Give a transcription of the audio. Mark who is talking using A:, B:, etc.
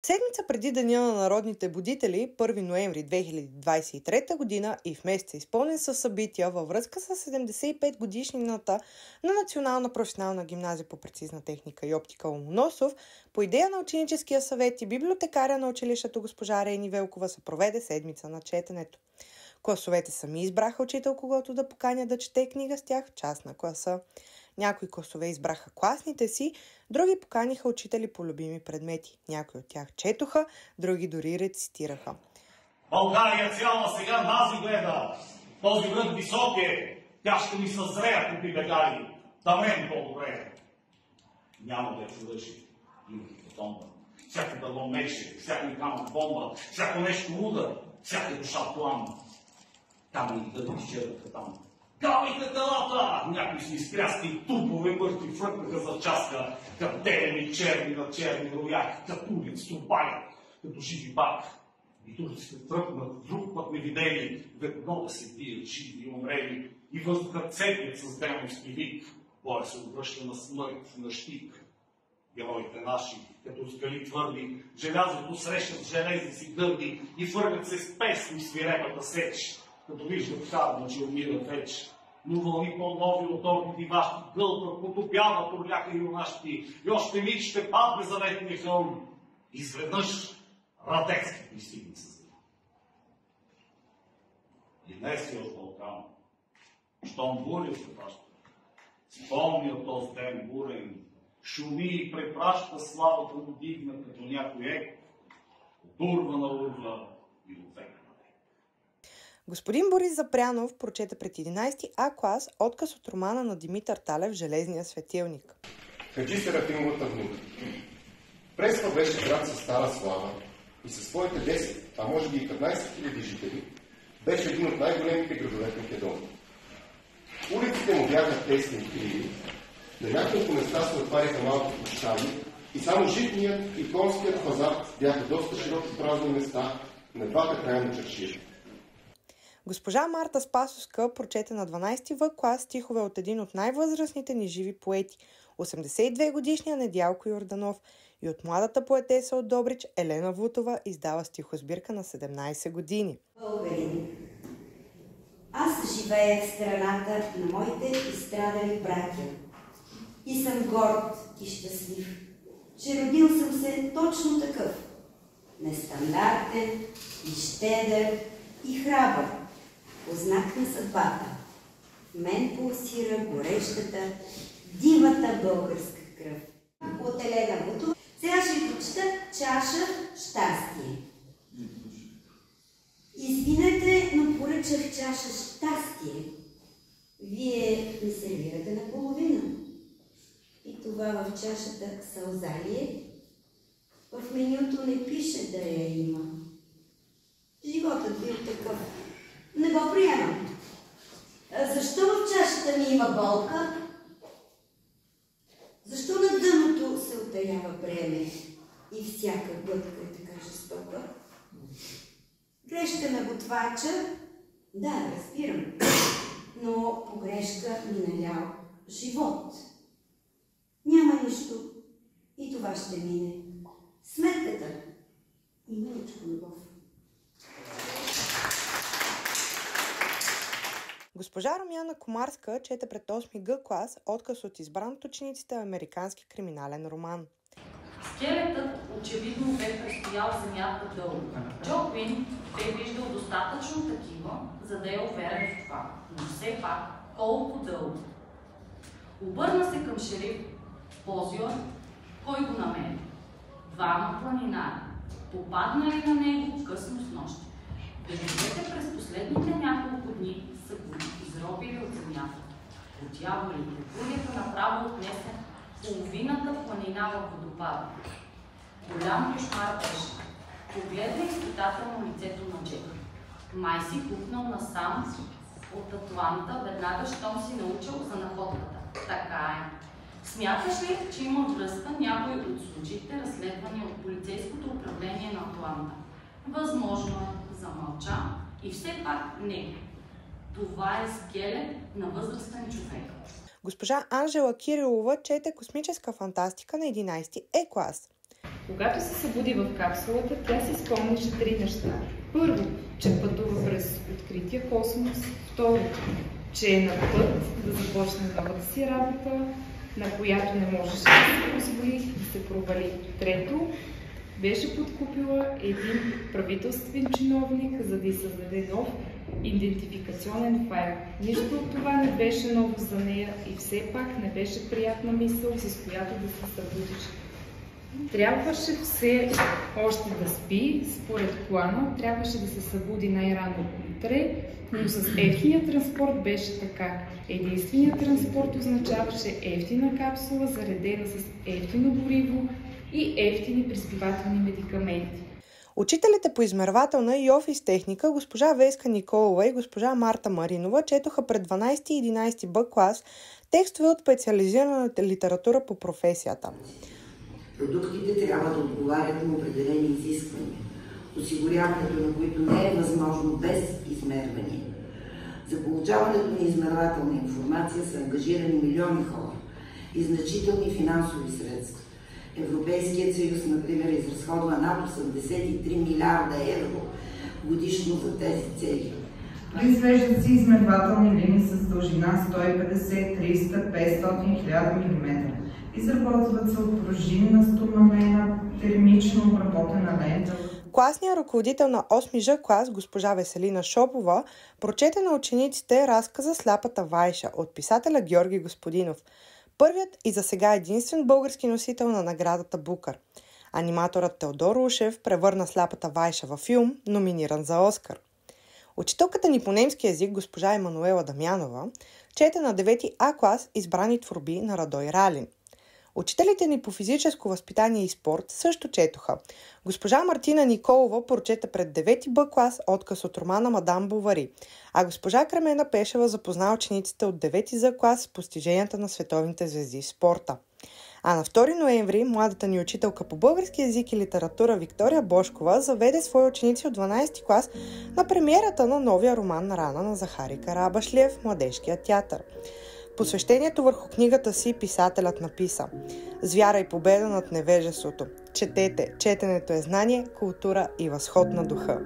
A: Седмица преди Деня на народните будители, 1 ноември 2023 година и в месеца изпълнен със събития във връзка с 75 годишнината на Национална професионална гимназия по прецизна техника и оптика Ломоносов, по идея на ученическия съвет и библиотекаря на училището госпожа Рени Велкова се проведе седмица на четенето. Класовете сами избраха учител, когото да поканят да чете книга с тях в част на класа. Някои класове избраха класните си, други поканиха учители по любими предмети. Някои от тях четоха, други дори рецитираха.
B: България цяла сега нази гледа. Този връх висок е. Тя ще ми съзре, ако би бегали. Да мен по-добре. Няма да се лъжи. Имахте томба. Всяка дърво мече, всяка камък бомба, всяко нещо луда, всяка душа план. Там и да изчерваха там. Кавайте телата! Някои си изтряски трупове мъртви фръкнаха за частка, като телени черни на черни рояк, като улиц, турбаят, като живи бак. И турците тръпнат, друг път невидели, ведно да се бият живи и умрели, и въздухът цепят с демонски вик. Боя се обръща на смърт, на щик. Героите наши, като скали твърди, желязото срещат с железни си гърди и фъргат се с песни свирепата сеч, като виждат хладно, че умират вече. Но вълни по-нови от орбити ваши гълбът потопяват орляка юнашки и още миг ще падне заветния хълм. Изведнъж Радецки пристигне с зли. И днес си от Балкана, щом буря се праща, спомни от този ден бурен, шуми и препраща славата му дигна като някой еко, от урва на урва и от века.
A: Господин Борис Запрянов прочете пред 11 А клас отказ от романа на Димитър Талев «Железния светилник».
C: Хаджи Серафимовата внука. Преспа беше град със стара слава и със своите 10, а може би и 15 хиляди жители, беше един от най-големите градове в Македония. Улиците му бяха тесни и криви, на няколко места се отваряха малки площади и само житният и конският пазар бяха доста широки празни места на двата края на чаршия.
A: Госпожа Марта Спасовска прочете на 12 В клас стихове от един от най-възрастните ни живи поети, 82-годишния Недялко Йорданов, и от младата поетеса от Добрич Елена Вутова издава стихосбирка на 17 години.
D: Българин, аз живея в страната на моите изстрадали братя и съм горд и щастлив, че родил съм се точно такъв, нестандартен и щедър и храбър, по знак на съдбата. В мен пулсира горещата, дивата българска кръв. От Елена Вутова. Сега ще ви прочета чаша щастие. Извинете, но поръчах чаша щастие. Вие ми сервирате наполовина. И това в чашата сълза ли е? В менюто не пише да я има. Животът бил такъв. Не го приемам. Защо в чашата ми има болка? Защо на дъното се отаява бреме и всяка глътка е така жестока? Грешка на готвача? Да, разбирам. Но погрешка ми налял живот. Няма нищо и това ще мине. Сметката и мъничко любов.
A: Госпожа Румяна Комарска чете пред 8 Г клас отказ от избран от учениците американски криминален роман.
E: Скелетът очевидно бе престоял в земята дълго. Джо Куин бе виждал достатъчно такива, за да е уверен в това. Но все пак, колко дълго. Обърна се към шериф Позиор, кой го намери. Двама планинари, попаднали на него късно с нощ. Бежовете през последните няколко дни са го изробили от земята. Отяволите, бурята направо отнесе половината планина в водопада. Голям кошмар беше. Погледна изпитателно лицето на Джек. Май си купнал насам от Атланта, веднага щом си научил за находката. Така е. Смяташ ли, че има връзка някой от случаите, разследвани от полицейското управление на Атланта? Възможно е, замълча и все пак не. Това е скелет на възрастен човек.
A: Госпожа Анжела Кирилова чете космическа фантастика на 11 Е клас.
F: Когато се събуди в капсулата, тя си спомняше 3 неща. Първо, че пътува през открития космос. Второ, че е на път да започне новата си работа, на която не можеше да се позволи да се провали. Трето, беше подкупила един правителствен чиновник, за да й създаде нов идентификационен файл. Нищо от това не беше ново за нея и все пак не беше приятна мисъл, с която да се събудиш. Трябваше все още да спи, според плана, трябваше да се събуди най-рано утре, но с ефтиния транспорт беше така. Единственият транспорт означаваше ефтина капсула, заредена с ефтино гориво и ефтини приспивателни медикаменти.
A: Учителите по измервателна и офис техника, госпожа Веска Николова и госпожа Марта Маринова, четоха пред 12 и 11 Б клас текстове от специализираната литература по професията.
G: Продуктите трябва да отговарят на определени изисквания, осигуряването на които не е възможно без измервания. За получаването на измервателна информация са ангажирани милиони хора и значителни финансови средства. Европейският съюз, например, изразходва над 83 милиарда евро годишно за тези цели.
H: Произвеждат се измервателни линии с дължина 150, 300, 500, 1000 мм. Изработват се от пружинна стоманена, термично обработена лента.
A: Класният ръководител на 8 Ж клас, госпожа Веселина Шопова, прочете на учениците разказа "Сляпата Вайша" от писателя Георги Господинов. Първият и за сега единствен български носител на наградата Букър. Аниматорът Теодор Ушев превърна "Сляпата Вайша" във филм, номиниран за Оскар. Учителката ни по немски език, госпожа Емануела Дамянова, чете на 9 А клас избрани творби на Радой Ралин. Учителите ни по физическо възпитание и спорт също четоха. Госпожа Мартина Николова прочете пред 9 Б клас отказ от романа "Мадам Бовари", а госпожа Кремена Пешева запозна учениците от 9 З клас с постиженията на световните звезди в спорта. А на 2 ноември младата ни учителка по български език и литература Виктория Бошкова заведе свои ученици от 12 клас на премиерата на новия роман "Рана" на Захари Карабашлиев в Младежкия театър. Посвещението върху книгата си писателят написа: "С вяра и победа над невежеството. Четете, четенето е знание, култура и възход на духа."